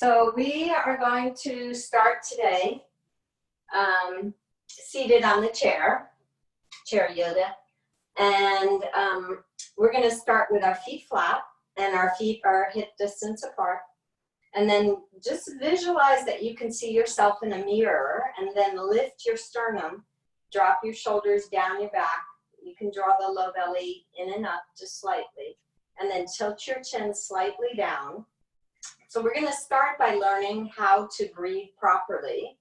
So we are going to start today seated on the chair yoga. And we're going to start with our feet flat and our feet are hip distance apart. And then just visualize that you can see yourself in a mirror, and then lift your sternum, drop your shoulders down your back. You can draw the low belly in and up just slightly, and then tilt your chin slightly down. So we're going to start by learning how to breathe properly.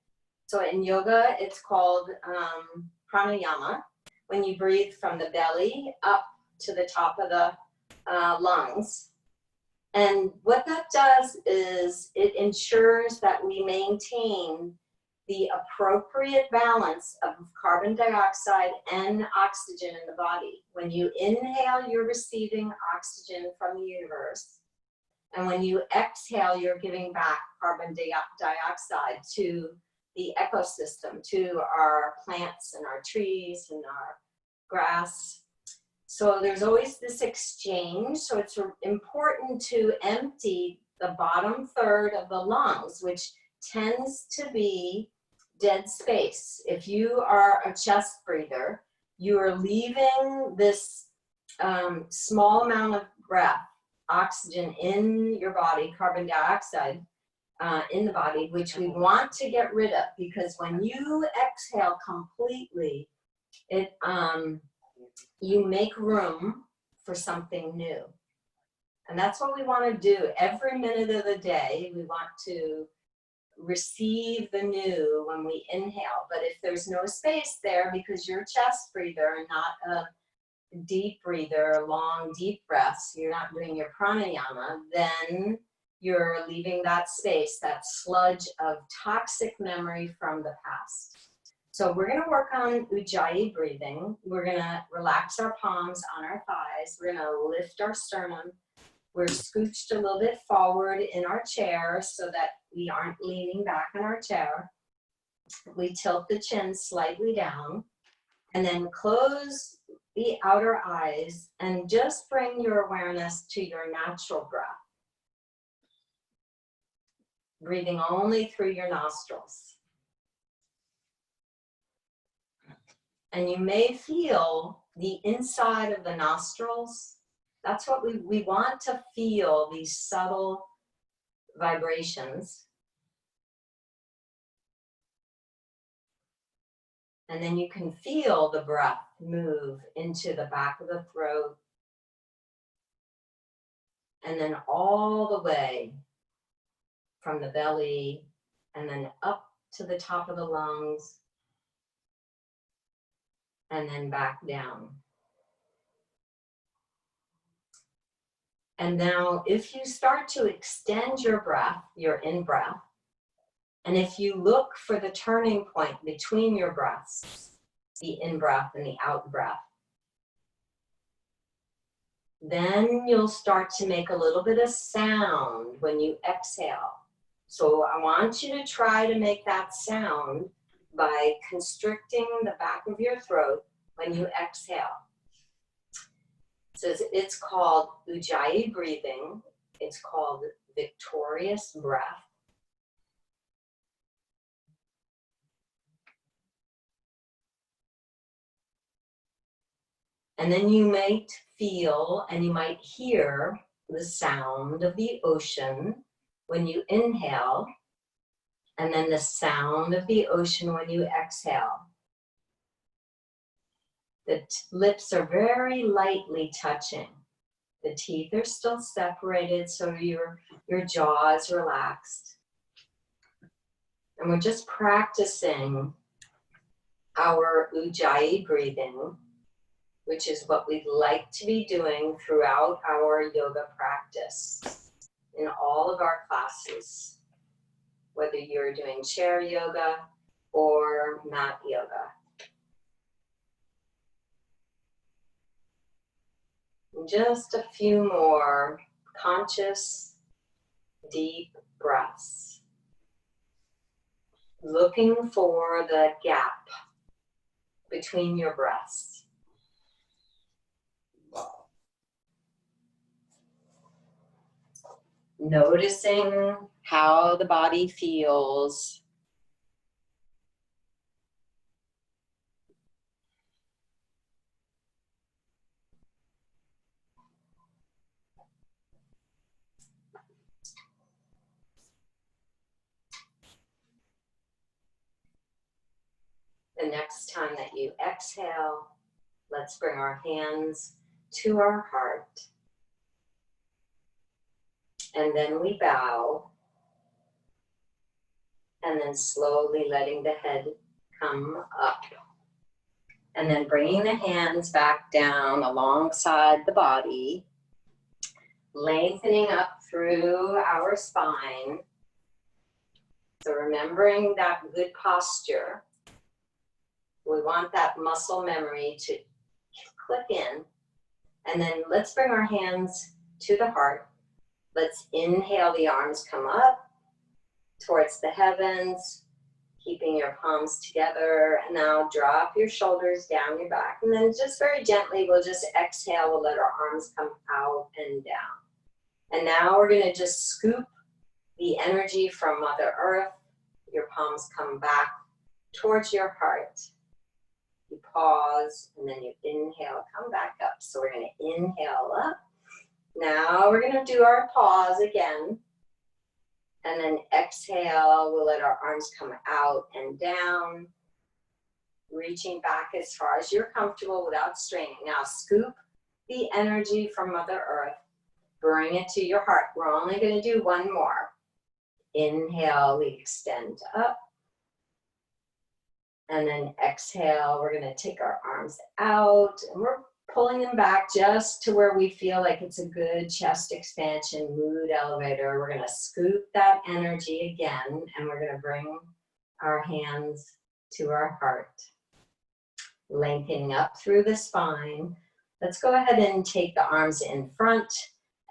So in yoga, it's called pranayama, when you breathe from the belly up to the top of the lungs. And what that does is it ensures that we maintain the appropriate balance of carbon dioxide and oxygen in the body. When you inhale, you're receiving oxygen from the universe. And when you exhale, you're giving back carbon dioxide to the ecosystem, to our plants and our trees and our grass. So there's always this exchange. So it's important to empty the bottom third of the lungs, which tends to be dead space. If you are a chest breather, you are leaving this small amount of breath, oxygen in your body, carbon dioxide in the body, which we want to get rid of, because when you exhale completely, it you make room for something new. And that's what we want to do every minute of the day. We want to receive the new when we inhale. But if there's no space there because you're a chest breather and not a deep breather, long deep breaths, you're not doing your pranayama, then you're leaving that space, that sludge of toxic memory from the past. So we're going to work on Ujjayi breathing. We're going to relax our palms on our thighs. We're going to lift our sternum. We're scooched a little bit forward in our chair so that we aren't leaning back in our chair. We tilt the chin slightly down, and then close the outer eyes and just bring your awareness to your natural breath. Breathing only through your nostrils. And you may feel the inside of the nostrils. That's what we want to feel, these subtle vibrations. And then you can feel the breath move into the back of the throat. And then all the way from the belly and then up to the top of the lungs. And then back down. And now if you start to extend your breath, your in-breath, and if you look for the turning point between your breaths, the in-breath and the out-breath, then you'll start to make a little bit of sound when you exhale. So I want you to try to make that sound by constricting the back of your throat when you exhale. So it's called Ujjayi breathing. It's called victorious breath. And then you might feel and you might hear the sound of the ocean when you inhale, and then the sound of the ocean when you exhale. The lips are very lightly touching. The teeth are still separated, so your jaw is relaxed. And we're just practicing our Ujjayi breathing, which is what we'd like to be doing throughout our yoga practice in all of our classes, whether you're doing chair yoga or mat yoga. Just a few more conscious, deep breaths. Looking for the gap between your breaths. Noticing how the body feels. The next time that you exhale, let's bring our hands to our heart. And then we bow. And then slowly letting the head come up. And then bringing the hands back down alongside the body. Lengthening up through our spine. So remembering that good posture. We want that muscle memory to click in. And then let's bring our hands to the heart. Let's inhale, the arms come up towards the heavens, keeping your palms together. And now drop your shoulders down your back. And then just very gently, we'll just exhale. We'll let our arms come out and down. And now we're going to just scoop the energy from Mother Earth. Your palms come back towards your heart. You pause, and then you inhale, come back up. So we're going to inhale up. Now we're going to do our pause again. And then exhale, we'll let our arms come out and down. Reaching back as far as you're comfortable without straining. Now scoop the energy from Mother Earth. Bring it to your heart. We're only going to do one more. Inhale, we extend up. And then exhale, we're going to take our arms out. And we're pulling them back just to where we feel like it's a good chest expansion, mood elevator. We're going to scoop that energy again. And we're going to bring our hands to our heart. Lengthening up through the spine. Let's go ahead and take the arms in front.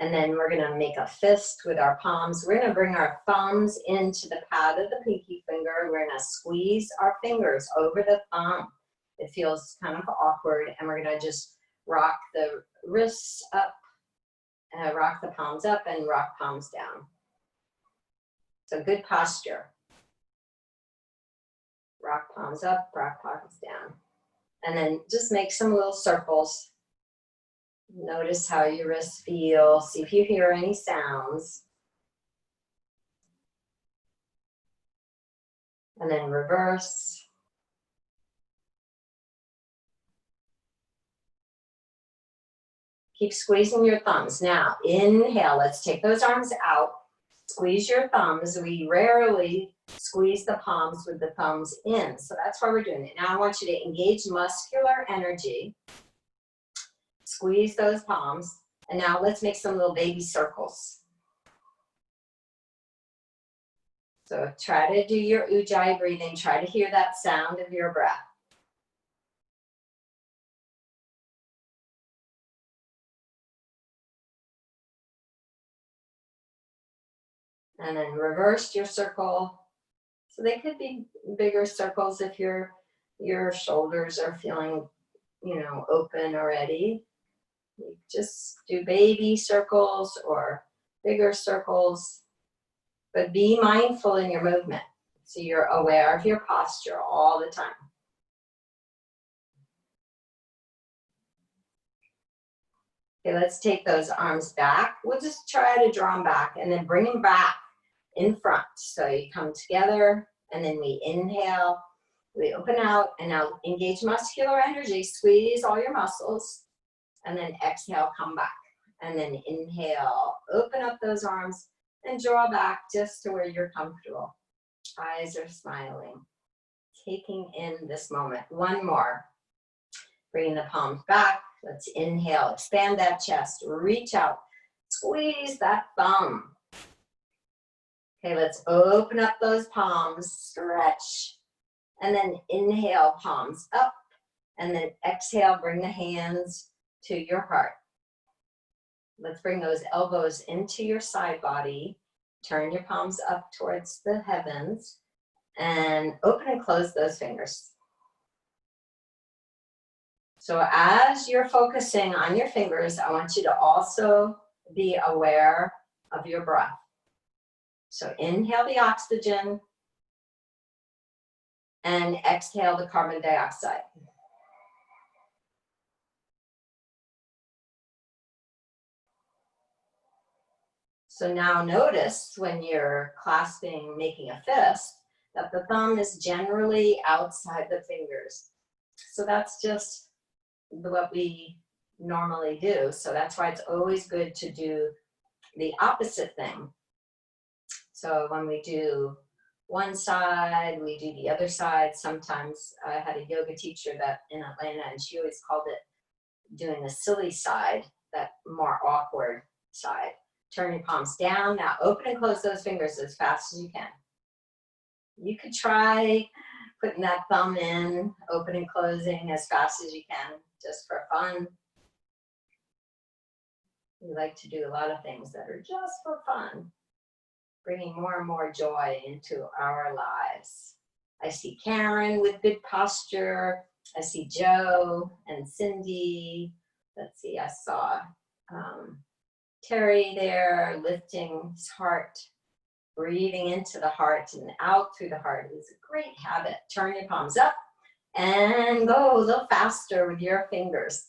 And then we're going to make a fist with our palms. We're going to bring our thumbs into the pad of the pinky finger. We're going to squeeze our fingers over the thumb. It feels kind of awkward. And we're going to just rock the wrists up, rock the palms up, and rock palms down. So good posture. Rock palms up, rock palms down. And then just make some little circles. Notice how your wrists feel. See if you hear any sounds. And then reverse. Keep squeezing your thumbs. Now, inhale. Let's take those arms out. Squeeze your thumbs. We rarely squeeze the palms with the thumbs in. So that's why we're doing it. Now I want you to engage muscular energy. Squeeze those palms. And now let's make some little baby circles. So try to do your Ujjayi breathing. Try to hear that sound of your breath. And then reverse your circle. So they could be bigger circles if your shoulders are feeling, open already. You just do baby circles or bigger circles, but be mindful in your movement. So you're aware of your posture all the time. Okay, let's take those arms back. We'll just try to draw them back and then bring them back in front. So you come together and then we inhale, we open out, and now engage muscular energy, squeeze all your muscles, and then exhale, come back. And then inhale, open up those arms and draw back just to where you're comfortable. Eyes are smiling, taking in this moment. One more. Bringing the palms back. Let's inhale, expand that chest, reach out, squeeze that thumb. Okay, let's open up those palms, stretch, and then inhale, palms up, and then exhale, bring the hands to your heart. Let's bring those elbows into your side body, turn your palms up towards the heavens, and open and close those fingers. So as you're focusing on your fingers, I want you to also be aware of your breath. So inhale the oxygen and exhale the carbon dioxide. So now notice when you're clasping, making a fist, that the thumb is generally outside the fingers. So that's just what we normally do. So that's why it's always good to do the opposite thing. So when we do one side, we do the other side. Sometimes I had a yoga teacher that in Atlanta, and she always called it doing the silly side, that more awkward side. Turn your palms down. Now open and close those fingers as fast as you can. You could try putting that thumb in, open and closing as fast as you can, just for fun. We like to do a lot of things that are just for fun, bringing more and more joy into our lives. I see Karen with good posture. I see Joe and Cindy. Let's see, I saw Terry there, lifting his heart, breathing into the heart and out through the heart. It's a great habit. Turn your palms up and go a little faster with your fingers.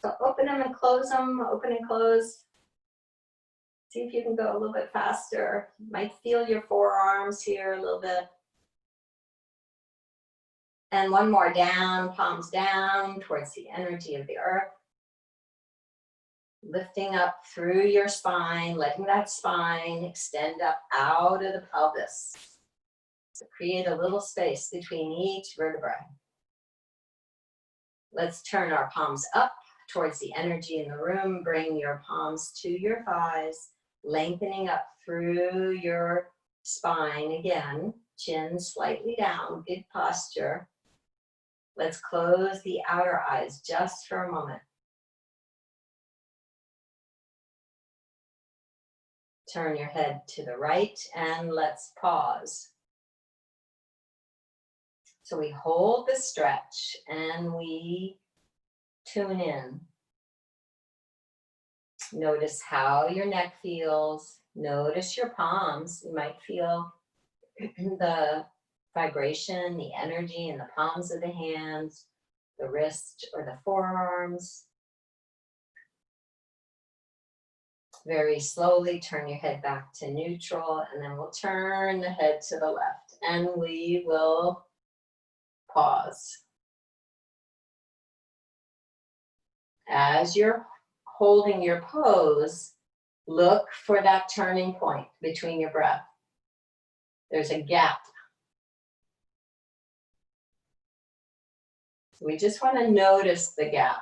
So open them and close them, open and close. See if you can go a little bit faster. You might feel your forearms here a little bit. And one more down, palms down towards the energy of the earth. Lifting up through your spine, letting that spine extend up out of the pelvis. So create a little space between each vertebrae. Let's turn our palms up towards the energy in the room. Bring your palms to your thighs, lengthening up through your spine again. Chin slightly down, good posture. Let's close the outer eyes just for a moment. Turn your head to the right and let's pause. So we hold the stretch and we tune in. Notice how your neck feels. Notice your palms. You might feel the vibration, the energy in the palms of the hands, the wrist or the forearms. Very slowly turn your head back to neutral, and then we'll turn the head to the left and we will pause. As you're holding your pose, look for that turning point between your breath. There's a gap. We just want to notice the gap.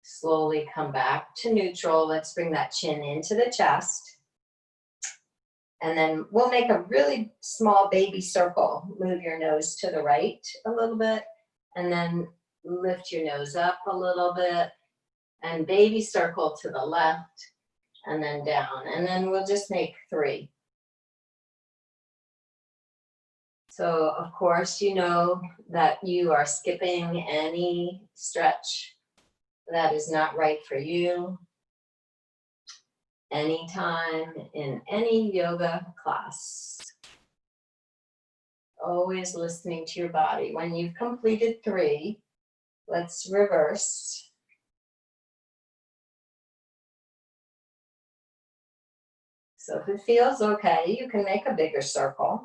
Slowly come back to neutral. Let's bring that chin into the chest. And then we'll make a really small baby circle. Move your nose to the right a little bit, and then lift your nose up a little bit, and baby circle to the left, and then down. And then we'll just make 3. So of course, you know that you are skipping any stretch that is not right for you. Anytime in any yoga class. Always listening to your body. When you've completed 3, let's reverse. So if it feels okay, you can make a bigger circle.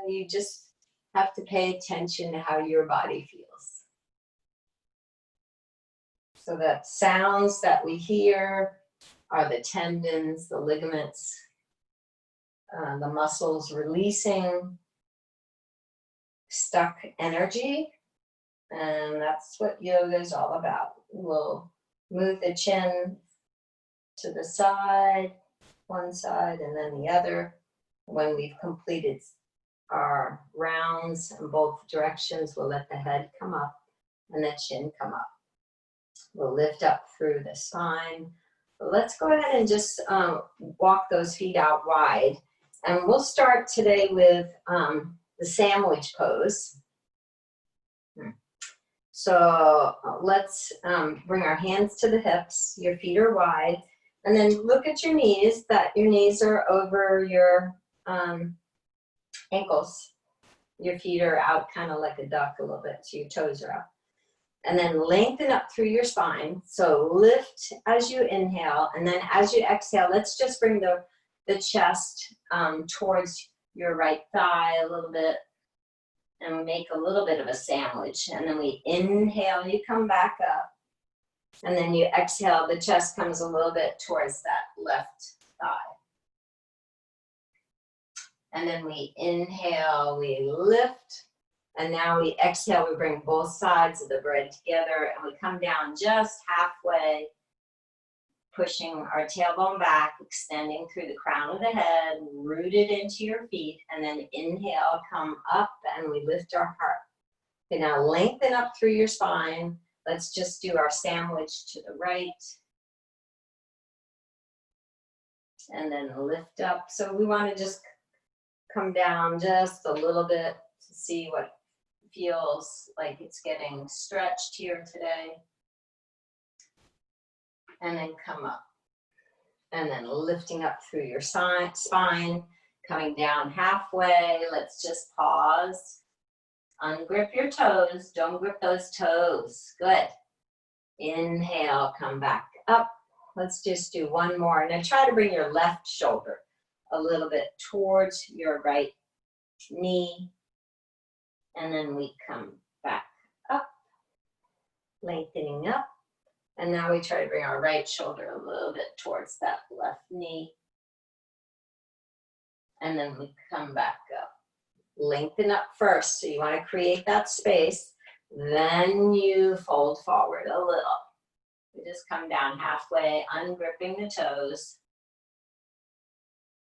You just have to pay attention to how your body feels. So the sounds that we hear are the tendons, the ligaments, the muscles releasing stuck energy. And that's what yoga is all about. We'll move the chin to the side, one side and then the other. When we've completed our rounds in both directions, we'll let the head come up and the chin come up. We'll lift up through the spine, Let's go ahead and just walk those feet out wide. And we'll start today with the sandwich pose. So let's bring our hands to the hips. Your feet are wide. And then look at your knees, that your knees are over your ankles. Your feet are out kind of like a duck a little bit, so your toes are out. And then lengthen up through your spine. So lift as you inhale, and then as you exhale, let's just bring the chest towards your right thigh a little bit, and make a little bit of a sandwich. And then we inhale, you come back up, and then you exhale, the chest comes a little bit towards that left thigh. And then we inhale, we lift. And now we exhale, we bring both sides of the bread together, and we come down just halfway, pushing our tailbone back, extending through the crown of the head, rooted into your feet, and then inhale, come up, and we lift our heart. Okay, now lengthen up through your spine. Let's just do our sandwich to the right. And then lift up. So we want to just come down just a little bit to see what feels like it's getting stretched here today. And then come up. And then lifting up through your spine, coming down halfway. Let's just pause. Ungrip your toes. Don't grip those toes. Good. Inhale, come back up. Let's just do one more. Now try to bring your left shoulder a little bit towards your right knee. And then we come back up, lengthening up. And now we try to bring our right shoulder a little bit towards that left knee. And then we come back up. Lengthen up first, so you want to create that space. Then you fold forward a little. We just come down halfway, ungripping the toes.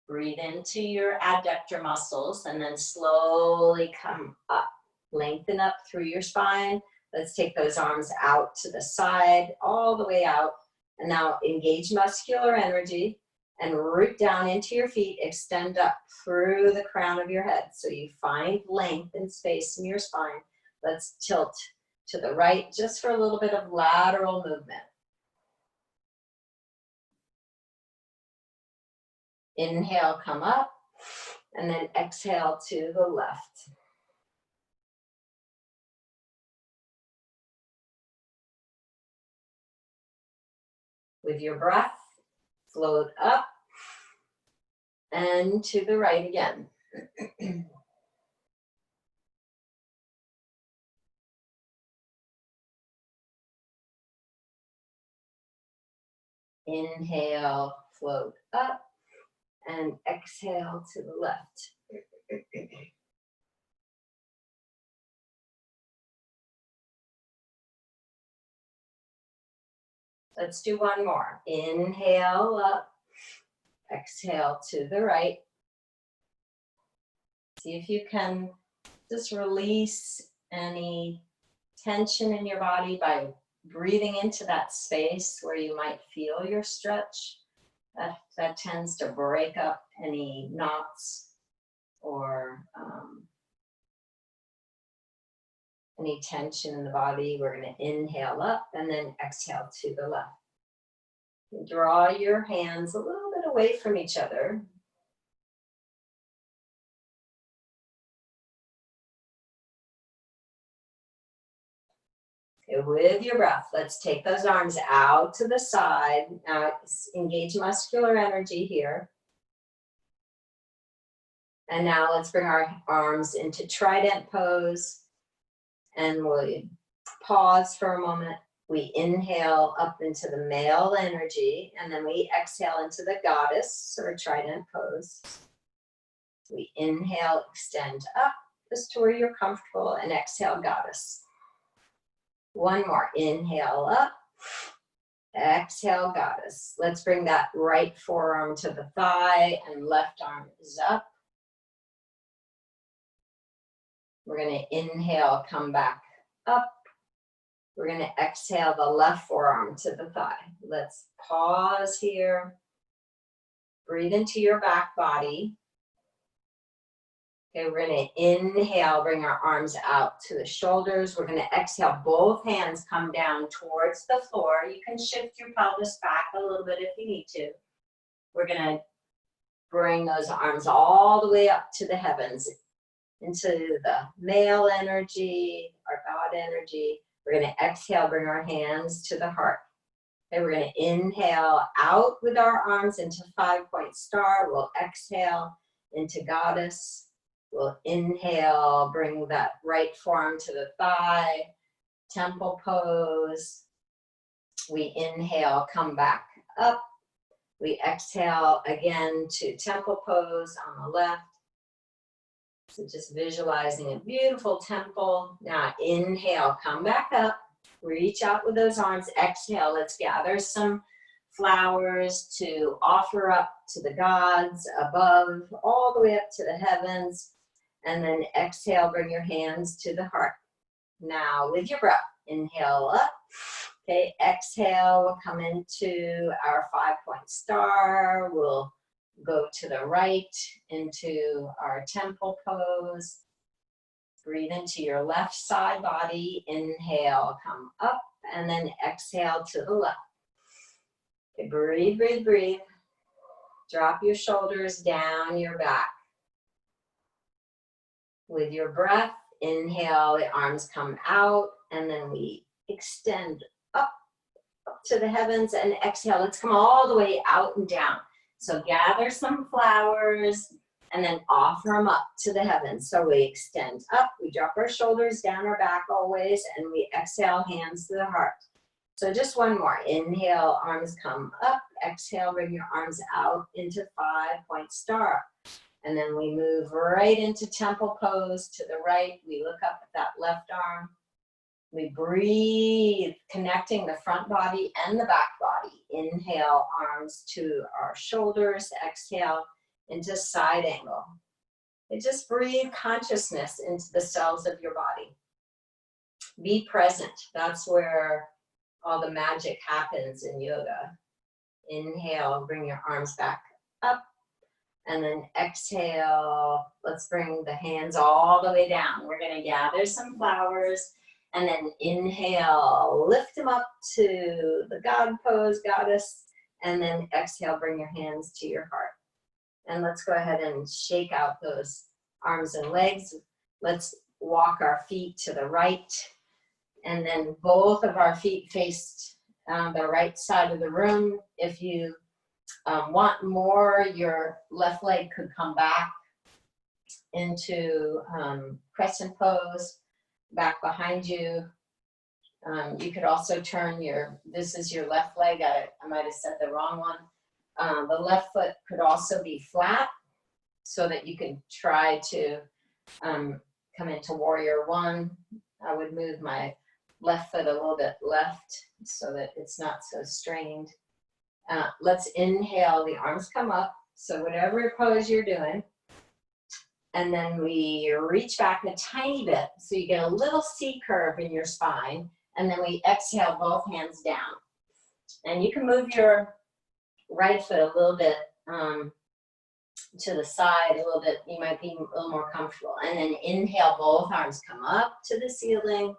Breathe into your adductor muscles, and then slowly come up. Lengthen up through your spine. Let's take those arms out to the side, all the way out. And now engage muscular energy and root down into your feet. Extend up through the crown of your head. So you find length and space in your spine. Let's tilt to the right just for a little bit of lateral movement. Inhale, come up. And then exhale to the left. With your breath, float up and to the right again. Inhale, float up, and exhale to the left. Let's do one more. Inhale up, exhale to the right. See if you can just release any tension in your body by breathing into that space where you might feel your stretch. That tends to break up any knots or any tension in the body. We're going to inhale up and then exhale to the left. Draw your hands a little bit away from each other. Okay, with your breath, let's take those arms out to the side. Now engage muscular energy here. And now let's bring our arms into trident pose. And we'll pause for a moment. We inhale up into the male energy, and then we exhale into the goddess or trident pose. We inhale, extend up just to where you're comfortable, and exhale, goddess. One more. Inhale up, exhale, goddess. Let's bring that right forearm to the thigh and left arm is up. We're going to inhale, come back up. We're going to exhale the left forearm to the thigh. Let's pause here. Breathe into your back body. Okay, we're going to inhale, bring our arms out to the shoulders. We're going to exhale, both hands come down towards the floor. You can shift your pelvis back a little bit if you need to. We're going to bring those arms all the way up to the heavens, into the male energy, our God energy. We're going to exhale, bring our hands to the heart. Okay, we're going to inhale out with our arms into 5-point star. We'll exhale into goddess. We'll inhale, bring that right forearm to the thigh, temple pose. We inhale, come back up. We exhale again to temple pose on the left. So just visualizing a beautiful temple. Now inhale, come back up. Reach out with those arms. Exhale, let's gather some flowers to offer up to the gods above, all the way up to the heavens. And then exhale, bring your hands to the heart. Now with your breath, inhale up. Okay, exhale, we'll come into our 5-point star. We'll go to the right into our temple pose. Breathe into your left side body. Inhale, come up, and then exhale to the left. Okay, breathe, breathe, breathe. Drop your shoulders down your back. With your breath, inhale, the arms come out, and then we extend up to the heavens, and exhale. Let's come all the way out and down. So gather some flowers, and then offer them up to the heavens. So we extend up, we drop our shoulders down our back always, and we exhale, hands to the heart. So just one more. Inhale, arms come up. Exhale, bring your arms out into 5-point star. And then we move right into temple pose to the right. We look up at that left arm. We breathe, connecting the front body and the back body. Inhale, arms to our shoulders. Exhale, into side angle. And just breathe consciousness into the cells of your body. Be present. That's where all the magic happens in yoga. Inhale, bring your arms back up. And then exhale, let's bring the hands all the way down. We're going to gather some flowers. And then inhale, lift them up to the God pose, goddess. And then exhale, bring your hands to your heart. And let's go ahead and shake out those arms and legs. Let's walk our feet to the right. And then both of our feet face the right side of the room. If you want more, your left leg could come back into crescent pose, back behind you. You could also turn this is your left leg. I might have said the wrong one. The left foot could also be flat so that you could try to come into warrior one. I would move my left foot a little bit left so that it's not so strained. Let's inhale, the arms come up. So whatever pose you're doing. And then we reach back a tiny bit so you get a little C curve in your spine. And then we exhale, both hands down. And you can move your right foot a little bit to the side, a little bit. You might be a little more comfortable. And then inhale, both arms come up to the ceiling.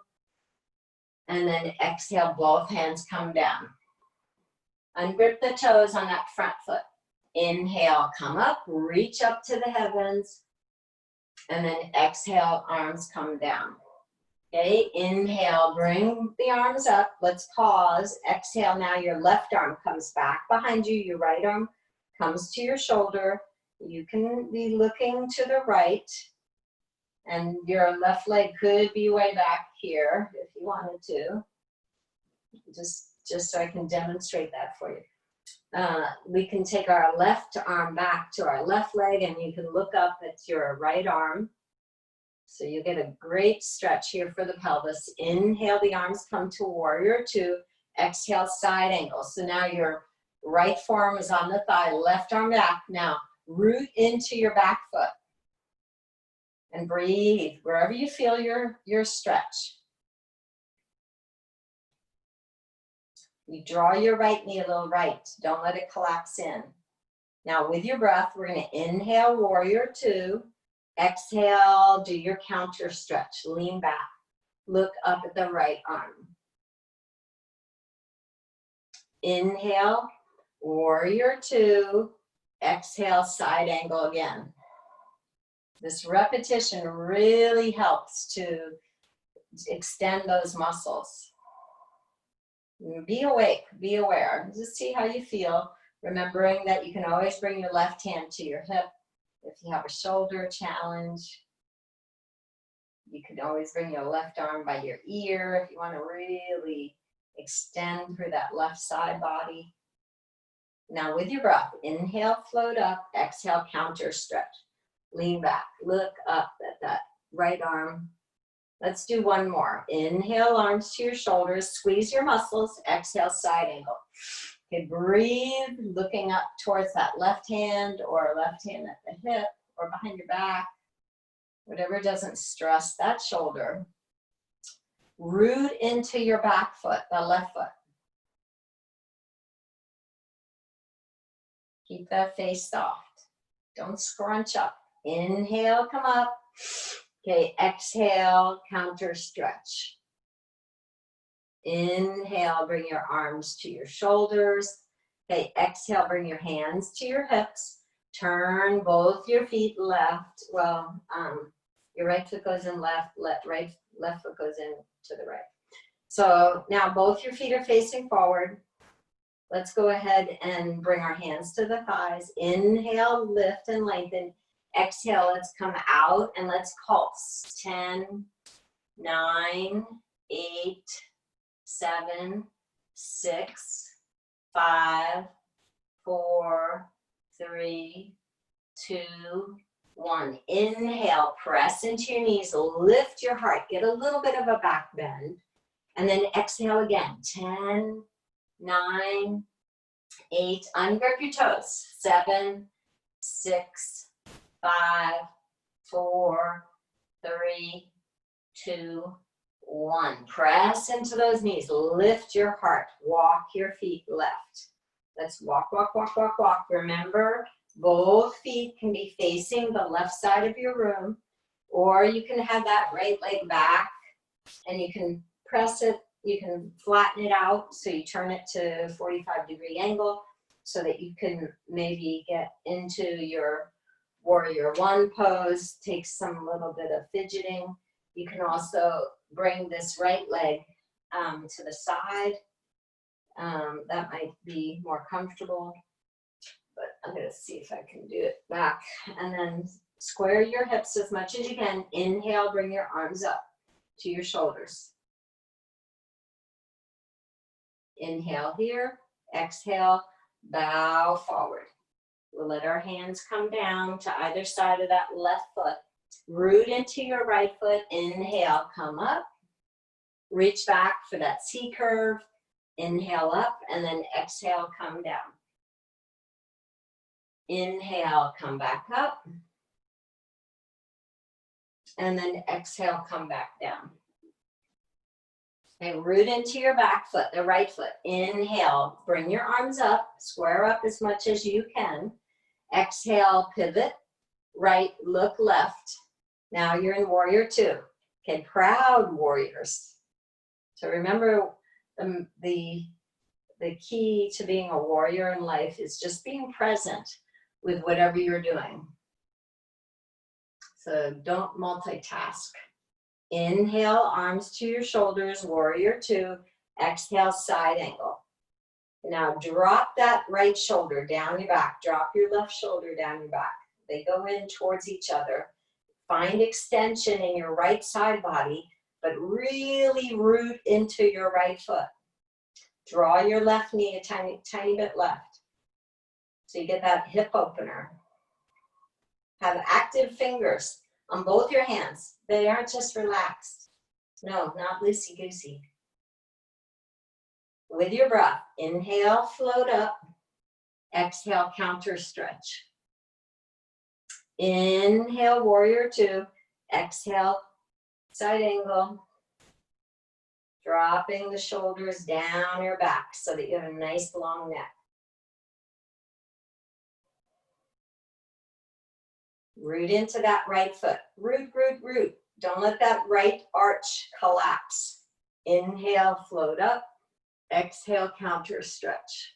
And then exhale, both hands come down. Ungrip the toes on that front foot. Inhale, come up, reach up to the heavens. And then exhale, arms come down. Okay, inhale, bring the arms up. Let's pause. Exhale, now your left arm comes back behind you. Your right arm comes to your shoulder. You can be looking to the right. And your left leg could be way back here if you wanted to. Just so I can demonstrate that for you. We can take our left arm back to our left leg, and you can look up at your right arm. So you get a great stretch here for the pelvis. Inhale, the arms come to warrior two. Exhale, side angle. So now your right forearm is on the thigh, left arm back. Now root into your back foot. And breathe wherever you feel your stretch. You draw your right knee a little right. Don't let it collapse in. Now with your breath, we're going to inhale, warrior two. Exhale, do your counter stretch. Lean back. Look up at the right arm. Inhale, warrior two. Exhale, side angle again. This repetition really helps to extend those muscles. Be awake, be aware. Just see how you feel, remembering that you can always bring your left hand to your hip. If you have a shoulder challenge, you can always bring your left arm by your ear if you want to really extend through that left side body. Now with your breath, inhale, float up, exhale, counter stretch. Lean back, look up at that right arm. Let's do one more. Inhale, arms to your shoulders, squeeze your muscles, exhale, side angle. Okay, breathe, looking up towards that left hand or left hand at the hip or behind your back, whatever doesn't stress that shoulder. Root into your back foot, the left foot. Keep that face soft. Don't scrunch up. Inhale, come up. Okay, exhale, counter stretch. Inhale, bring your arms to your shoulders. Okay, exhale, bring your hands to your hips. Turn both your feet left. Well, your right foot goes in left, left foot goes in to the right. So now both your feet are facing forward. Let's go ahead and bring our hands to the thighs. Inhale, lift and lengthen. Exhale, let's come out and let's pulse. 10, 9, 8, 7, 6, 5, 4, 3, 2, 1. Inhale, press into your knees, lift your heart, get a little bit of a back bend, and then exhale again. 10, 9, 8, ungrip your toes. 7, 6, 5, 4, 3, 2, 1. Press into those knees. Lift your heart. Walk your feet left. Let's walk, walk, walk, walk, walk. Remember, both feet can be facing the left side of your room, or you can have that right leg back and you can press it. You can flatten it out so you turn it to 45-degree angle so that you can maybe get into your warrior one pose. Takes some little bit of fidgeting. You can also bring this right leg to the side. That might be more comfortable, but I'm going to see if I can do it back. And then square your hips as much as you can. Inhale, bring your arms up to your shoulders. Inhale here, exhale, bow forward. We'll let our hands come down to either side of that left foot. Root into your right foot. Inhale, come up. Reach back for that C curve. Inhale up, and then exhale, come down. Inhale, come back up. And then exhale, come back down. Okay, root into your back foot, the right foot. Inhale, bring your arms up, square up as much as you can. Exhale, pivot, right, look left. Now you're in warrior two. Okay, proud warriors. So remember, the key to being a warrior in life is just being present with whatever you're doing. So don't multitask. Inhale, arms to your shoulders, warrior two. Exhale, side angle. Now drop that right shoulder down your back. Drop your left shoulder down your back. They go in towards each other. Find extension in your right side body, but really root into your right foot. Draw your left knee a tiny, tiny bit left. So you get that hip opener. Have active fingers on both your hands. They aren't just relaxed. No, not loosey-goosey. With your breath, inhale, float up. Exhale, counter stretch. Inhale, warrior two. Exhale, side angle. Dropping the shoulders down your back so that you have a nice long neck. Root into that right foot. Root, root, root. Don't let that right arch collapse. Inhale, float up. Exhale, counter stretch.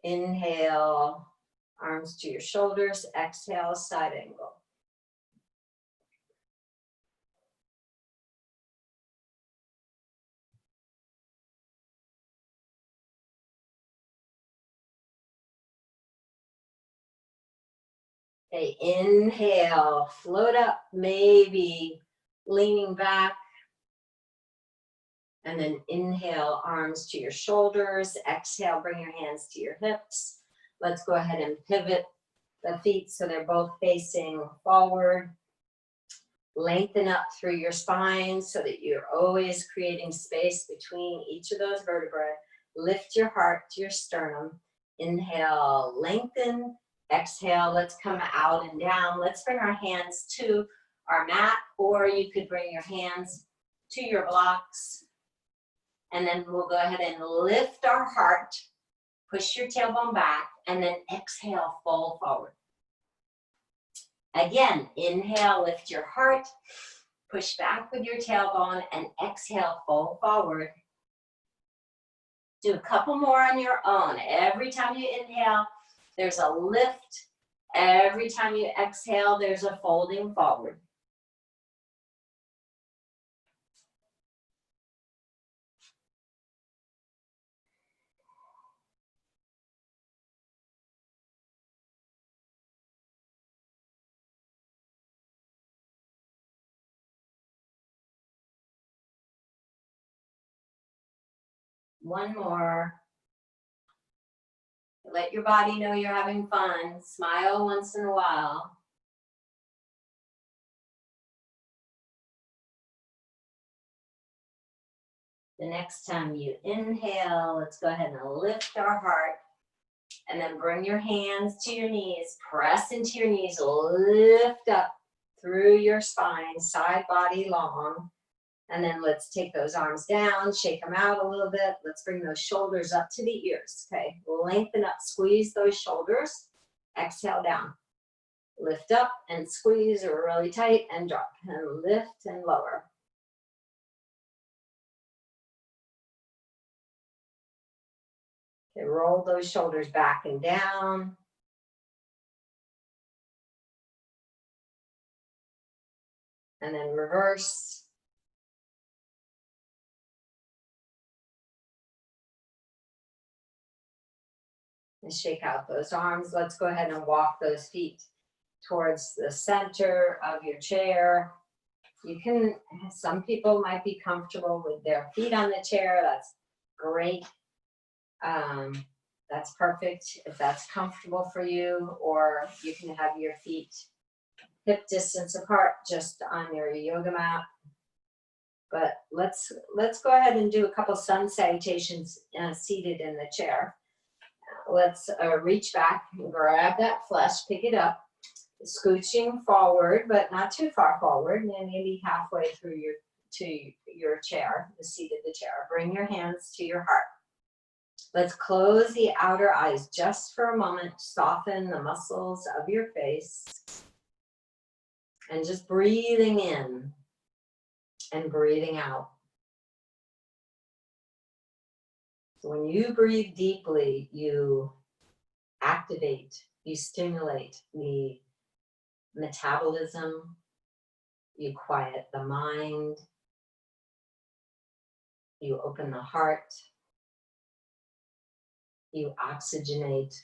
Inhale, arms to your shoulders. Exhale, side angle. Okay, inhale, float up, maybe leaning back. And then inhale, arms to your shoulders. Exhale, bring your hands to your hips. Let's go ahead and pivot the feet so they're both facing forward. Lengthen up through your spine so that you're always creating space between each of those vertebrae. Lift your heart to your sternum. Inhale, lengthen. Exhale, let's come out and down. Let's bring our hands to our mat, or you could bring your hands to your blocks. And then we'll go ahead and lift our heart. Push your tailbone back, and then exhale, fold forward. Again, inhale, lift your heart. Push back with your tailbone, and exhale, fold forward. Do a couple more on your own. Every time you inhale, there's a lift. Every time you exhale, there's a folding forward. One more. Let your body know you're having fun. Smile once in a while. The next time you inhale, let's go ahead and lift our heart. And then bring your hands to your knees. Press into your knees. Lift up through your spine, side body long. And then let's take those arms down, shake them out a little bit. Let's bring those shoulders up to the ears, okay? Lengthen up, squeeze those shoulders. Exhale down. Lift up and squeeze really tight and drop. And lift and lower. Okay, roll those shoulders back and down. And then reverse. And shake out those arms. Let's go ahead and walk those feet towards the center of your chair. You can, some people might be comfortable with their feet on the chair. That's great. That's perfect if that's comfortable for you, or you can have your feet hip distance apart just on your yoga mat. But let's go ahead and do a couple sun salutations seated in the chair. Let's reach back and grab that flesh, pick it up, scooching forward, but not too far forward, and maybe halfway through your chair, the seat of the chair. Bring your hands to your heart. Let's close the outer eyes just for a moment. Soften the muscles of your face. And just breathing in and breathing out. So when you breathe deeply, you activate, you stimulate the metabolism, you quiet the mind, you open the heart, you oxygenate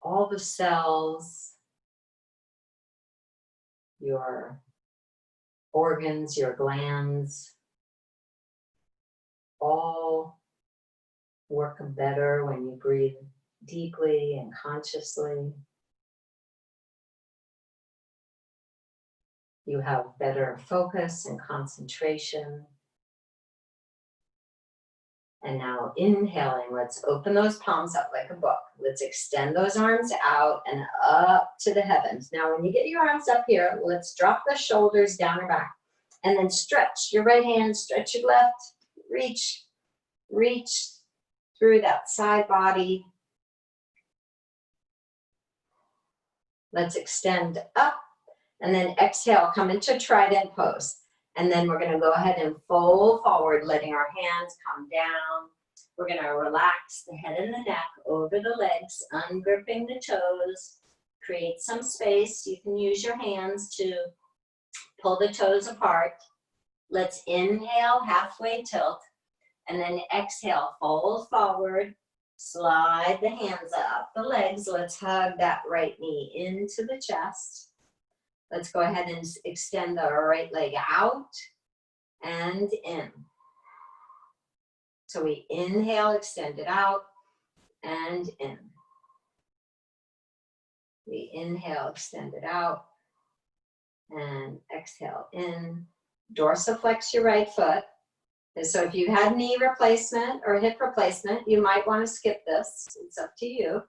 all the cells, your organs, your glands, all work better when you breathe deeply and consciously. You have better focus and concentration. And now inhaling, let's open those palms up like a book. Let's extend those arms out and up to the heavens. Now when you get your arms up here, let's drop the shoulders down or back. And then stretch your right hand, stretch your left, reach, reach through that side body. Let's extend up, and then exhale, come into trident pose. And then we're gonna go ahead and fold forward, letting our hands come down. We're gonna relax the head and the neck over the legs, ungripping the toes. Create some space. You can use your hands to pull the toes apart. Let's inhale, halfway tilt, and then exhale, fold forward, slide the hands up the legs. Let's hug that right knee into the chest. Let's go ahead and extend the right leg out and in. So we inhale, extend it out and in. We inhale, extend it out and exhale in. Dorsiflex your right foot. And so if you had knee replacement or hip replacement, you might want to skip this. It's up to you.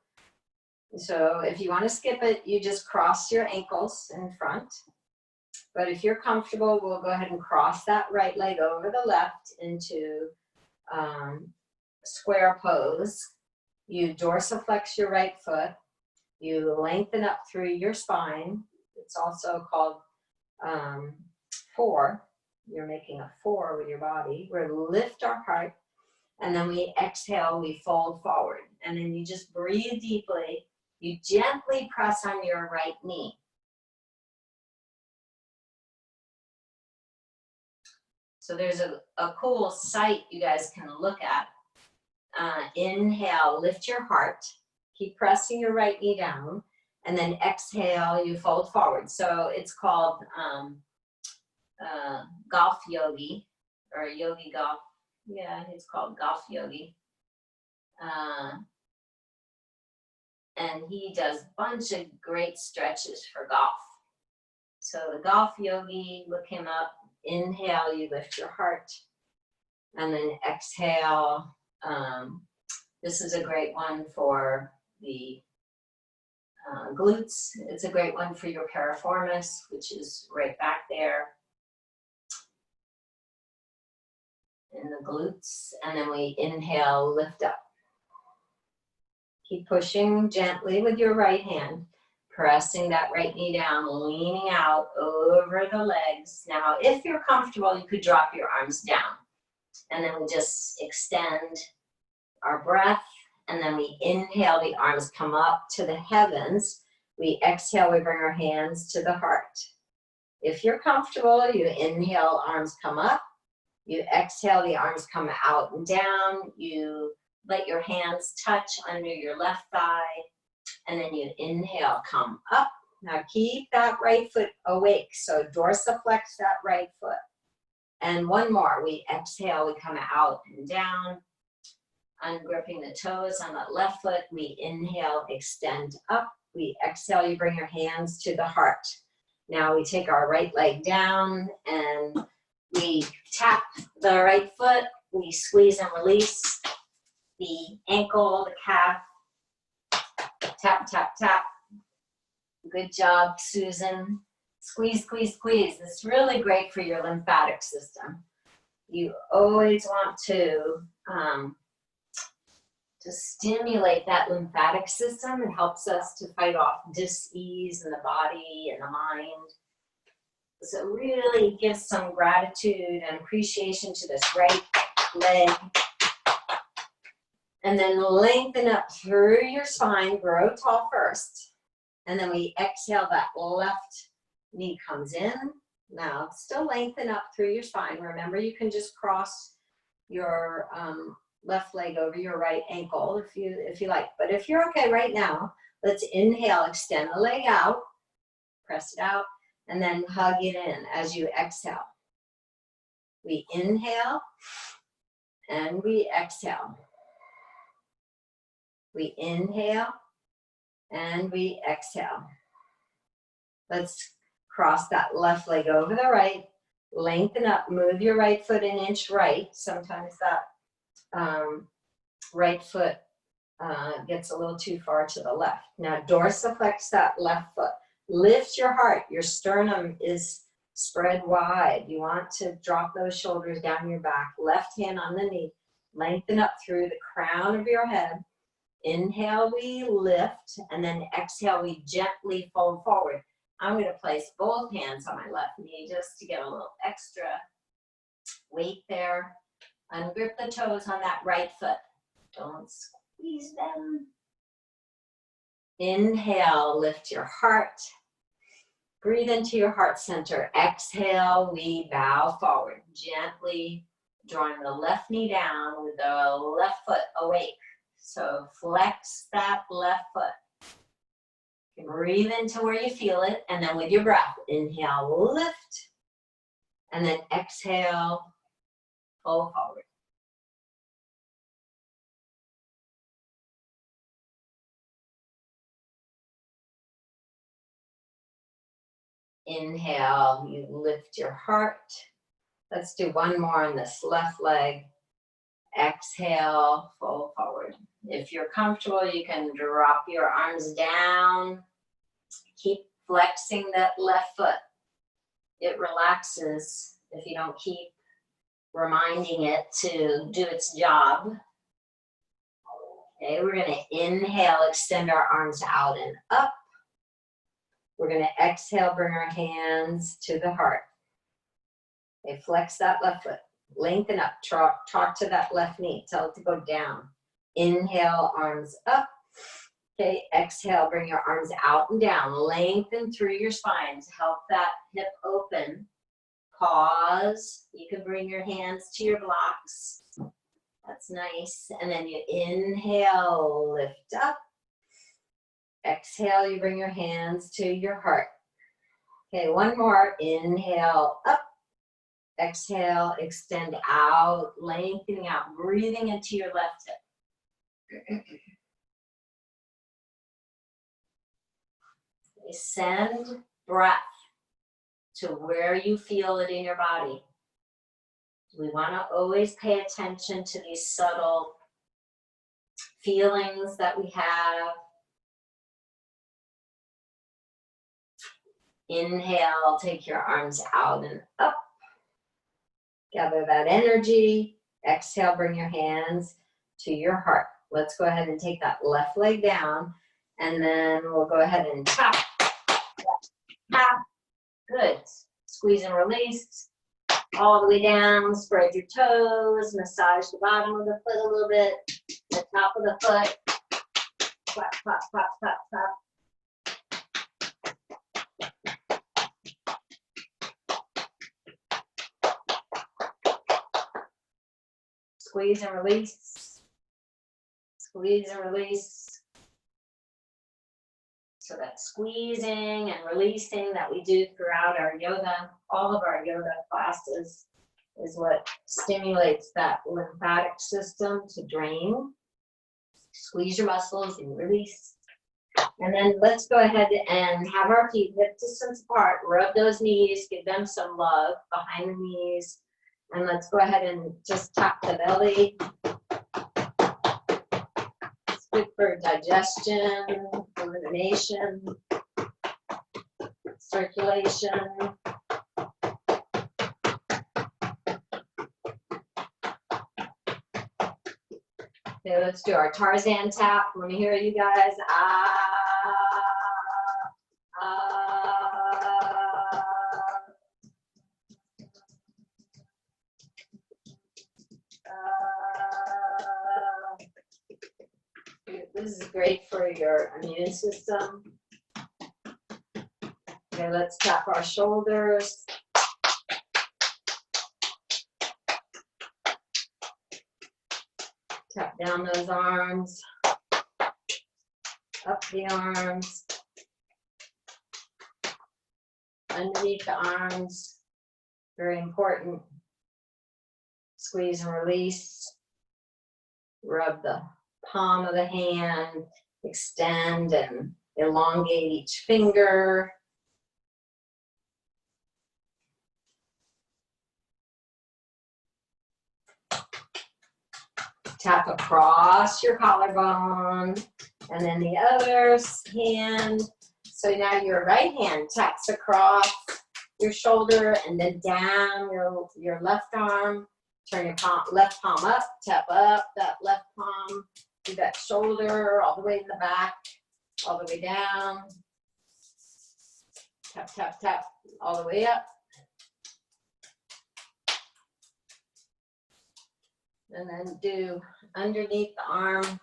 So if you want to skip it, you just cross your ankles in front. But if you're comfortable, we'll go ahead and cross that right leg over the left into square pose. You dorsiflex your right foot. You lengthen up through your spine. It's also called 4. You're making a 4 with your body. We lift our heart, and then we exhale, we fold forward. And then you just breathe deeply. You gently press on your right knee. So there's a cool site you guys can look at. Inhale, lift your heart. Keep pressing your right knee down. And then exhale, you fold forward. So it's called golf yogi, or yogi golf. Yeah, it's called golf yogi. And he does a bunch of great stretches for golf. So the golf yogi, look him up. Inhale, you lift your heart. And then exhale. This is a great one for the glutes. It's a great one for your piriformis, which is right back there in the glutes. And then we inhale, lift up. Keep pushing gently with your right hand, pressing that right knee down, leaning out over the legs. Now, if you're comfortable, you could drop your arms down. And then we just extend our breath. And then we inhale, the arms come up to the heavens. We exhale, we bring our hands to the heart. If you're comfortable, you inhale, arms come up. You exhale, the arms come out and down. You let your hands touch under your left thigh. And then you inhale, come up. Now keep that right foot awake. So dorsiflex that right foot. And one more, we exhale, we come out and down. Ungripping the toes on the left foot, we inhale, extend up. We exhale, you bring your hands to the heart. Now we take our right leg down and we tap the right foot. We squeeze and release the ankle, the calf. Tap, tap, tap. Good job, Susan. Squeeze, squeeze, squeeze. It's really great for your lymphatic system. You always want to stimulate that lymphatic system. It helps us to fight off dis-ease in the body and the mind. So really give some gratitude and appreciation to this right leg. And then lengthen up through your spine, grow tall first. And then we exhale, that left knee comes in. Now still lengthen up through your spine. Remember, you can just cross your left leg over your right ankle if you like. But if you're okay right now, let's inhale, extend the leg out, press it out, and then hug it in as you exhale. We inhale and we exhale. We inhale and we exhale. Let's cross that left leg over the right, lengthen up, move your right foot an inch right. Sometimes that right foot gets a little too far to the left. Now dorsiflex that left foot. Lift your heart. Your sternum is Spread wide. You want to drop those shoulders down your back. Left hand on the knee. Lengthen up through the crown of your head. Inhale, we lift, and then exhale, we gently fold forward. I'm going to place both hands on my left knee just to get a little extra weight there. Ungrip the toes on that right foot. Don't squeeze them. Inhale, lift your heart. Breathe into your heart center. Exhale, we bow forward. Gently drawing the left knee down with the left foot awake. So flex that left foot. Breathe into where you feel it, and then with your breath, inhale, lift, and then exhale, fold forward. Inhale, you lift your heart. Let's do one more on this left leg. Exhale, fold forward. If you're comfortable, you can drop your arms down. Keep flexing that left foot. It relaxes if you don't keep reminding it to do its job. Okay, we're going to inhale, extend our arms out and up. We're going to exhale, bring our hands to the heart. Okay, flex that left foot. Lengthen up. Talk to that left knee. Tell it to go down. Inhale, arms up. Okay, exhale, bring your arms out and down. Lengthen through your spine to help that hip open. Pause. You can bring your hands to your blocks. That's nice. And then you inhale, lift up. Exhale, you bring your hands to your heart. Okay, one more. Inhale, up. Exhale, extend out, lengthening out, breathing into your left hip. Send breath to where you feel it in your body. We want to always pay attention to these subtle feelings that we have. Inhale, take your arms out and up. Gather that energy. Exhale, bring your hands to your heart. Let's go ahead and take that left leg down, and then we'll go ahead and tap. Tap. Good. Squeeze and release. All the way down. Spread your toes. Massage the bottom of the foot a little bit. The top of the foot. Clap, clap, clap, clap, clap. Squeeze and release. Squeeze and release. So that squeezing and releasing that we do throughout our yoga, all of our yoga classes, is what stimulates that lymphatic system to drain. Squeeze your muscles and release. And then let's go ahead and have our feet hip distance apart. Rub those knees, give them some love behind the knees. And let's go ahead and just tap the belly. It's good for digestion, elimination, circulation. Okay, let's do our Tarzan tap. Let me hear you guys. Ah, ah. This is great for your immune system. Okay, let's tap our shoulders. Tap down those arms. Up the arms. Underneath the arms. Very important. Squeeze and release. Rub the palm of the hand, extend and elongate each finger. Tap across your collarbone, and then the other hand. So now your right hand taps across your shoulder and then down your left arm. Turn your left palm up, tap up that left palm. Do that shoulder all the way in the back, all the way down. Tap, tap, tap, all the way up. And then do underneath the arm,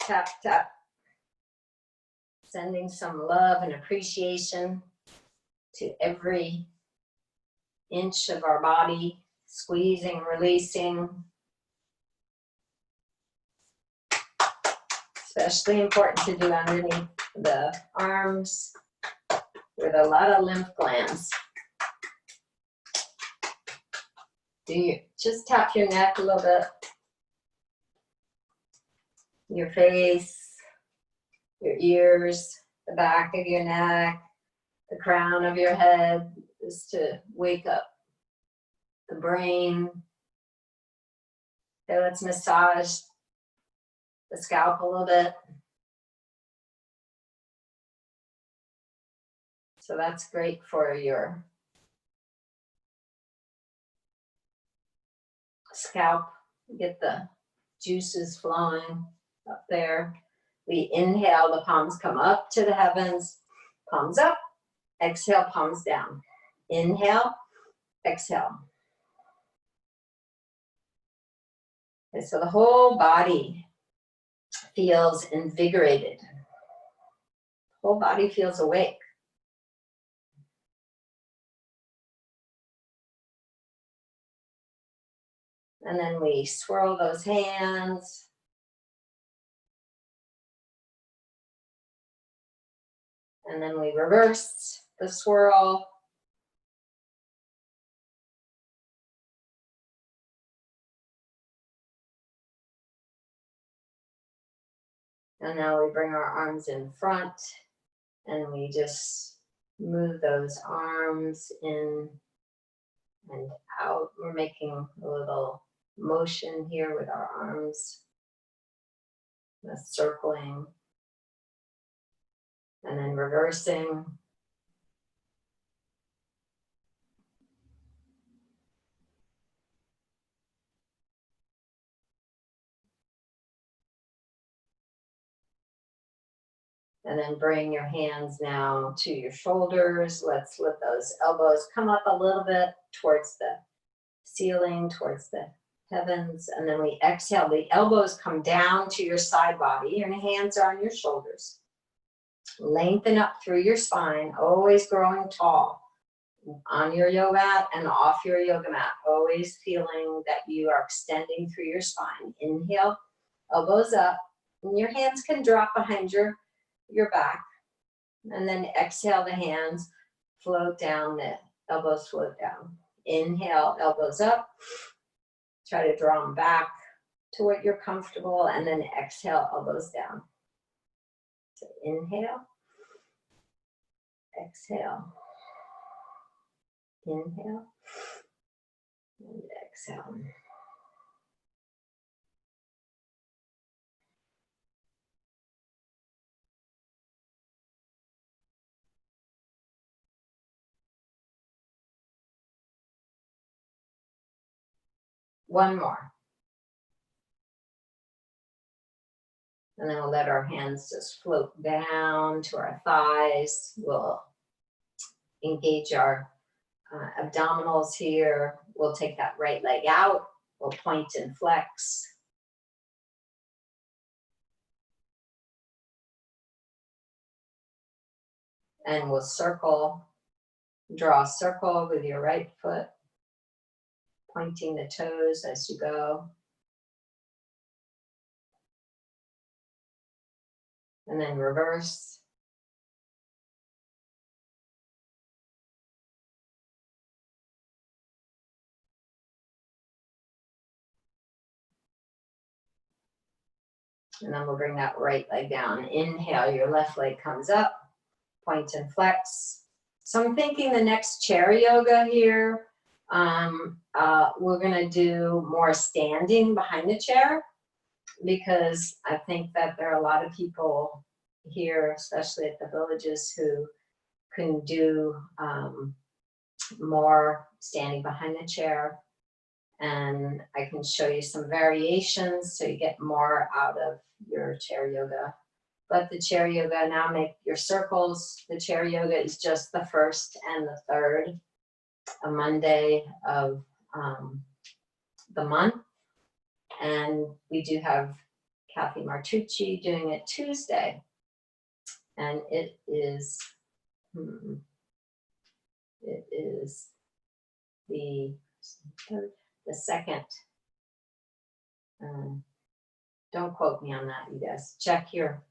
tap, tap. Sending some love and appreciation to every inch of our body, squeezing, releasing. Especially important to do underneath the arms with a lot of lymph glands. Just tap your neck a little bit, your face, your ears, the back of your neck, the crown of your head, just to wake up the brain. Okay, let's massage the scalp a little bit. So that's great for your scalp. Get the juices flowing up there. We inhale, the palms come up to the heavens, palms up, exhale, palms down. Inhale, exhale. Okay, so the whole body feels invigorated. Whole body feels awake. And then we swirl those hands. And then we reverse the swirl. And now we bring our arms in front and we just move those arms in and out. We're making a little motion here with our arms. That's circling. And then reversing. And then bring your hands now to your shoulders. Let's let those elbows come up a little bit towards the ceiling, towards the heavens. And then we exhale. The elbows come down to your side body. Your hands are on your shoulders. Lengthen up through your spine, always growing tall. On your yoga mat and off your yoga mat. Always feeling that you are extending through your spine. Inhale, elbows up. And your hands can drop behind your back, and then exhale, the hands float down, the elbows float down. Inhale, elbows up, try to draw them back to what you're comfortable, and then exhale, elbows down. So inhale, exhale, inhale, and exhale. One more. And then we'll let our hands just float down to our thighs. We'll engage our abdominals here. We'll take that right leg out. We'll point and flex. And we'll circle, draw a circle with your right foot, pointing the toes as you go. And then reverse. And then we'll bring that right leg down. Inhale, your left leg comes up, point and flex. So I'm thinking the next chair yoga here, we're gonna do more standing behind the chair, because I think that there are a lot of people here, especially at the villages, who can do more standing behind the chair. And I can show you some variations so you get more out of your chair yoga. But the chair yoga, now make your circles. The chair yoga is just the first and the third, a Monday of the month. And we do have Kathy Martucci doing it Tuesday. And it is the second. Don't quote me on that, you guys. Check your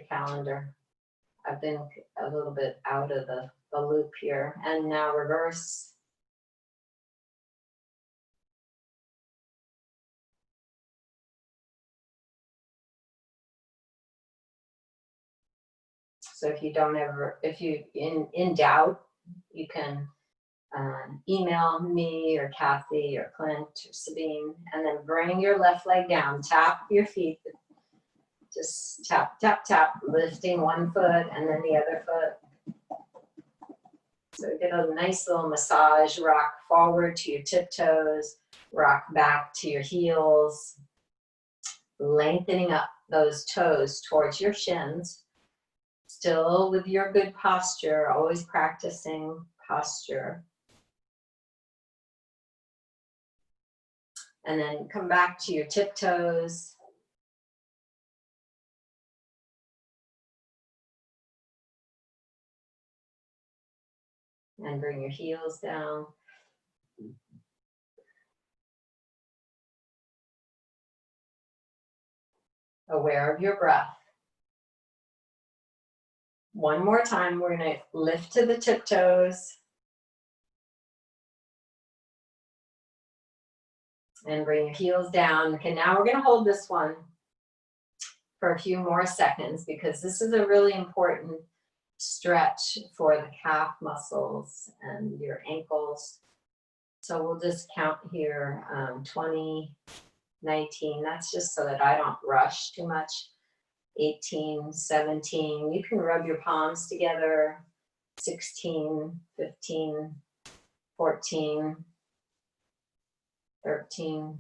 calendar. I've been a little bit out of the loop here. And now reverse. So if you in doubt, you can email me or Kathy or Clint or Sabine, and then bring your left leg down, tap your feet, just tap, tap, tap, lifting one foot and then the other foot. So get a nice little massage, rock forward to your tiptoes, rock back to your heels, lengthening up those toes towards your shins. Still with your good posture, always practicing posture. And then come back to your tiptoes. And bring your heels down. Aware of your breath. One more time, we're going to lift to the tiptoes. And bring your heels down. Okay, now we're going to hold this one for a few more seconds because this is a really important stretch for the calf muscles and your ankles. So we'll just count here 20, 19. That's just so that I don't rush too much. 18, 17. You can rub your palms together. 16, 15, 14, 13,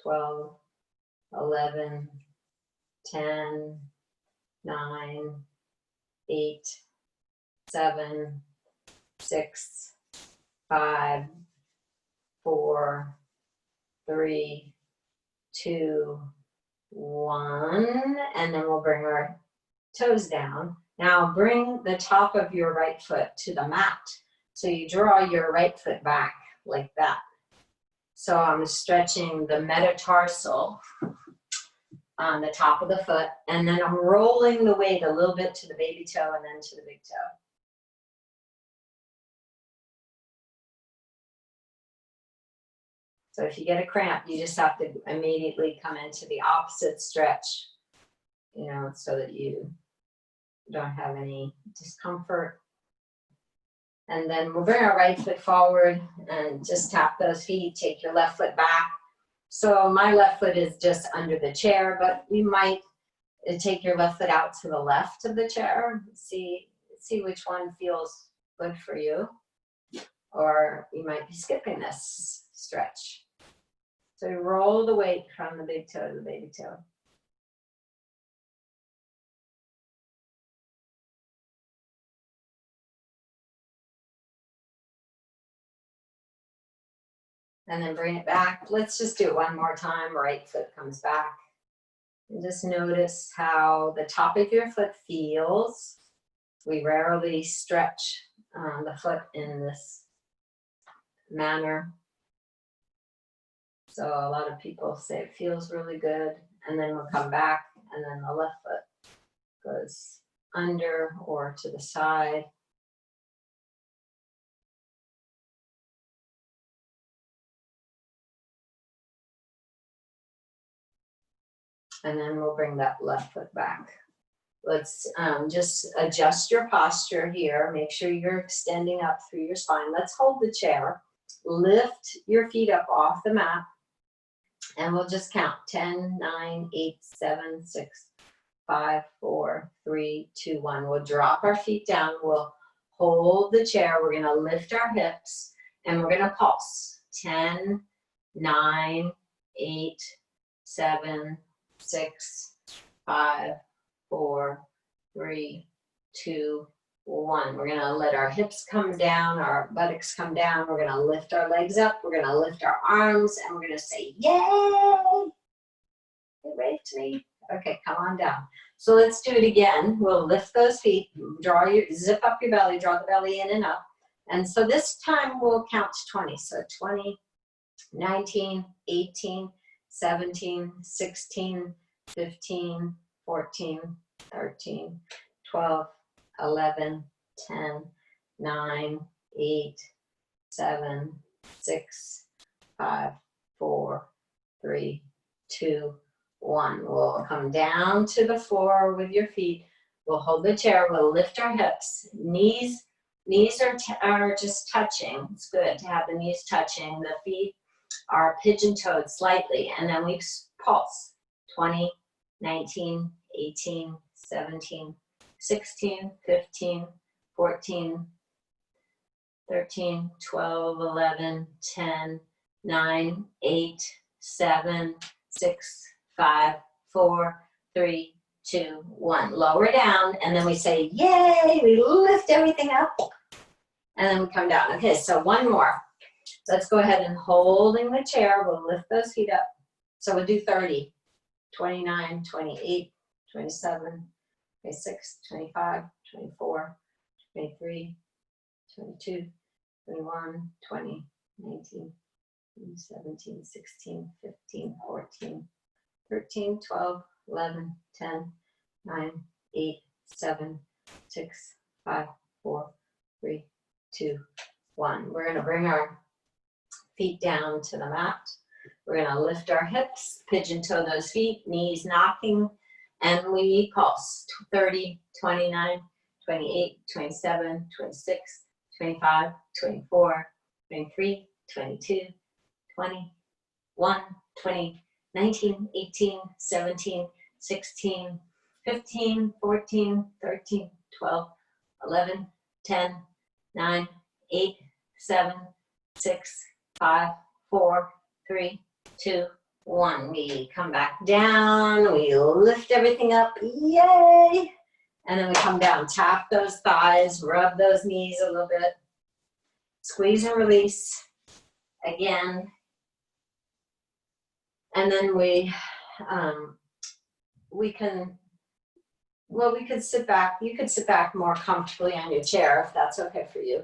12, 11, 10, 9, 8, 7, 6, 5, 4, 3, 2, 1, and then we'll bring our toes down. Now bring the top of your right foot to the mat. So you draw your right foot back like that. So I'm stretching the metatarsal on the top of the foot, and then I'm rolling the weight a little bit to the baby toe and then to the big toe. So if you get a cramp, you just have to immediately come into the opposite stretch, you know, so that you don't have any discomfort. And then we'll bring our right foot forward and just tap those feet, take your left foot back. So my left foot is just under the chair, but you might take your left foot out to the left of the chair. See which one feels good for you. Or you might be skipping this stretch. So roll the weight from the big toe to the baby toe. And then bring it back. Let's just do it one more time. Right foot comes back. And just notice how the top of your foot feels. We rarely stretch the foot in this manner. So a lot of people say it feels really good. And then we'll come back and then the left foot goes under or to the side. And then we'll bring that left foot back. Let's just adjust your posture here. Make sure you're extending up through your spine. Let's hold the chair. Lift your feet up off the mat. And we'll just count 10, 9, 8, 7, 6, 5, 4, 3, 2, 1. We'll drop our feet down. We'll hold the chair. We're gonna lift our hips and we're gonna pulse. 10, 9, 8, 7, 6, 5, 4, 3, 2, 1. We're gonna let our hips come down, our buttocks come down. We're gonna lift our legs up. We're gonna lift our arms and we're gonna say, yay! Hey, wave to me. Okay, come on down. So let's do it again. We'll lift those feet, zip up your belly, draw the belly in and up. And so this time we'll count to 20. So 20, 19, 18, 17, 16, 15, 14, 13, 12, 11, 10, 9, 8, 7, 6, 5, 4, 3, 2, 1. We'll come down to the floor with your feet. We'll hold the chair. We'll lift our hips. Knees are just touching. It's good to have the knees touching. The feet are pigeon-toed slightly. And then we pulse. 20, 19, 18, 17, 16, 15, 14, 13, 12, 11, 10, 9, 8, 7, 6, 5, 4, 3, 2, 1. Lower down, and then we say, yay! We lift everything up, and then we come down. Okay, so one more. Let's go ahead and holding the chair. We'll lift those feet up. So we'll do 30, 29, 28, 27, 26, 25, 24, 23, 22, 21, 20, 19, 17, 16, 15, 14, 13, 12, 11, 10, 9, 8, 7, 6, 5, 4, 3, 2, 1. We're going to bring our feet down to the mat. We're going to lift our hips, pigeon toe those feet, knees knocking, and we pulse. 30, 29, 28, 27, 26, 25, 24, 23, 22, 21, 20, 19, 18, 17, 16, 15, 14, 13, 12, 11, 10, 9, 8, 7, 6, 5, 4, 3, 2, 1. We come back down, we lift everything up, yay! And then we come down, tap those thighs, rub those knees a little bit, squeeze and release, again. And then we could sit back. You could sit back more comfortably on your chair if that's okay for you.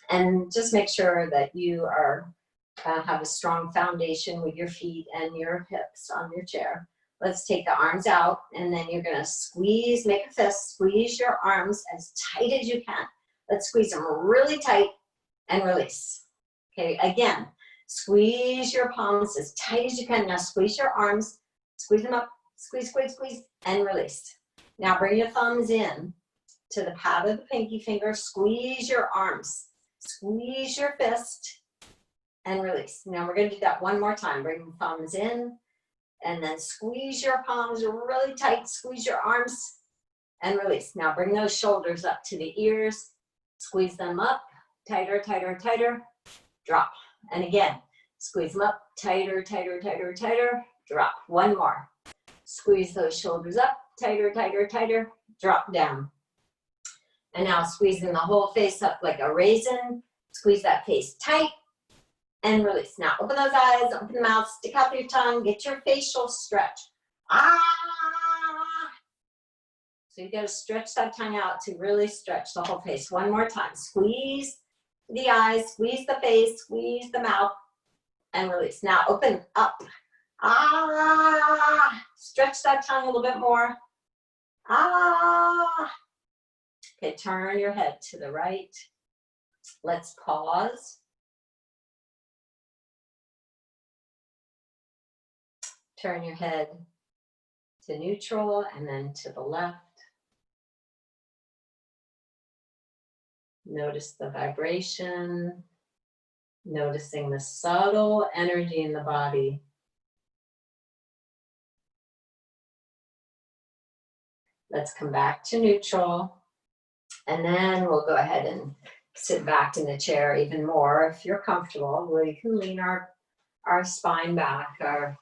And just make sure that you are have a strong foundation with your feet and your hips on your chair. Let's take the arms out, and then you're gonna squeeze, make a fist, squeeze your arms as tight as you can. Let's squeeze them really tight and release. Okay, again, squeeze your palms as tight as you can. Now squeeze your arms, squeeze them up, squeeze, squeeze, squeeze, and release. Now bring your thumbs in to the pad of the pinky finger, squeeze your arms, squeeze your fist, and release. Now we're gonna do that one more time. Bring the thumbs in, and then squeeze your palms really tight, squeeze your arms, and release. Now bring those shoulders up to the ears, squeeze them up, tighter, tighter, tighter, drop. And again, squeeze them up, tighter, tighter, tighter, tighter, drop. One more. Squeeze those shoulders up, tighter, tighter, tighter, drop down. And now squeezing the whole face up like a raisin, squeeze that face tight, and release. Now open those eyes, open the mouth, stick out your tongue, get your facial stretch. Ah! So you gotta stretch that tongue out to really stretch the whole face. One more time. Squeeze the eyes, squeeze the face, squeeze the mouth, and release. Now open up. Ah! Stretch that tongue a little bit more. Ah! Okay, turn your head to the right. Let's pause. Turn your head to neutral and then to the left. Notice the vibration, noticing the subtle energy in the body. Let's come back to neutral And then we'll go ahead and sit back in the chair even more if you're comfortable. We can lean our spine back, our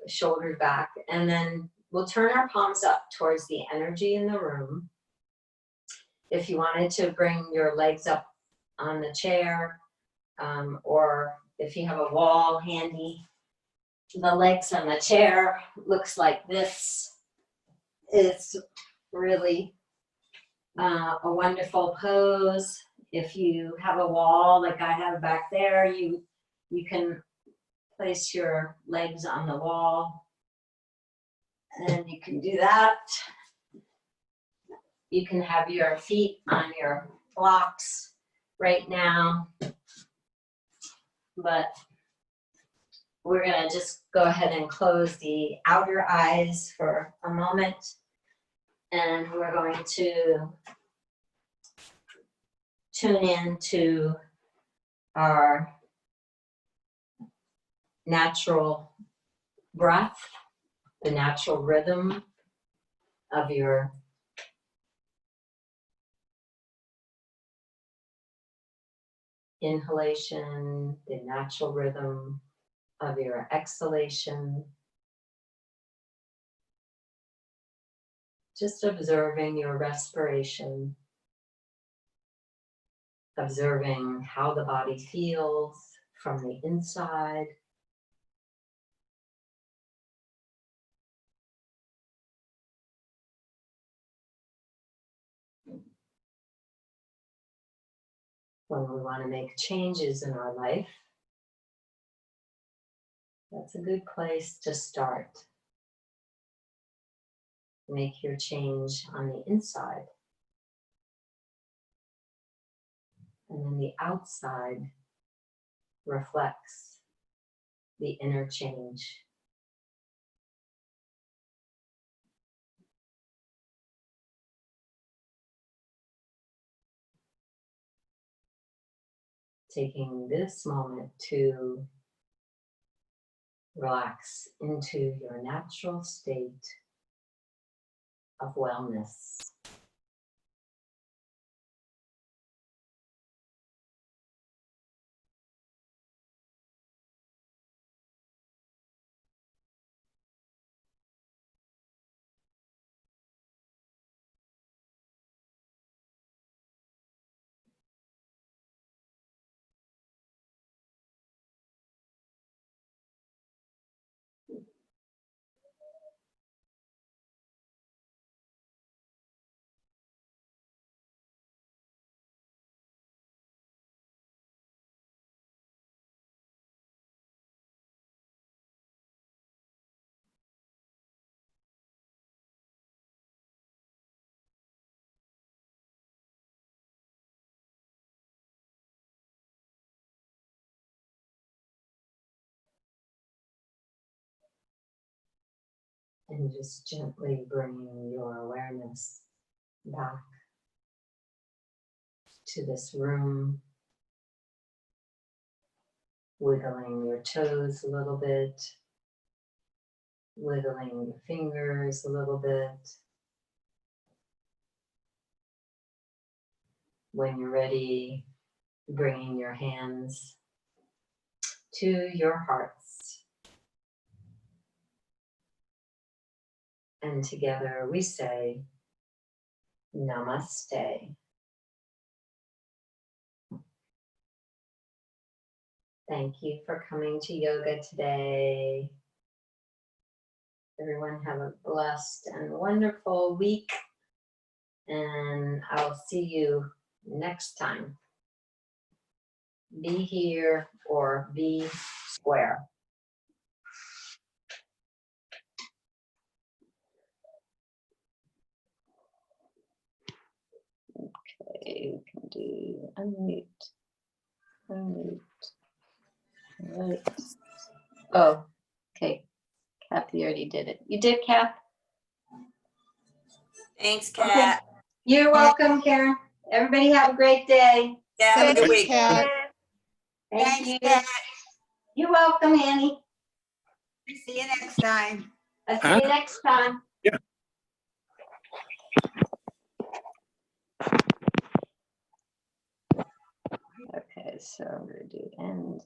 shoulders back, and then we'll turn our palms up towards the energy in the room. If you wanted to bring your legs up on the chair, or if you have a wall handy, the legs on the chair looks like this. It's really a wonderful pose. If you have a wall like I have back there, you can place your legs on the wall, and you can do that. You can have your feet on your blocks right now, but we're gonna just go ahead and close the outer eyes for a moment, and we're going to tune in to our natural breath, the natural rhythm of your inhalation, the natural rhythm of your exhalation. Just observing your respiration, observing how the body feels from the inside. When we want to make changes in our life, that's a good place to start. Make your change on the inside. And then the outside reflects the inner change. Taking this moment to relax into your natural state of wellness. And just gently bringing your awareness back to this room, wiggling your toes a little bit, wiggling your fingers a little bit. When you're ready, bringing your hands to your hearts. And together we say, Namaste. Thank you for coming to yoga today. Everyone have a blessed and wonderful week. And I'll see you next time. Be here or be square. Okay, we can do unmute. Unmute. All right. Oh, okay. Kathy already did it. You did, Kath? Thanks, Kat. You're welcome, Karen. Everybody have a great day. Yeah, have a good week. Kat. Thank Thanks, you. Kat. You're welcome, Annie. See you next time. I'll see you next time. Okay, so I'm gonna do end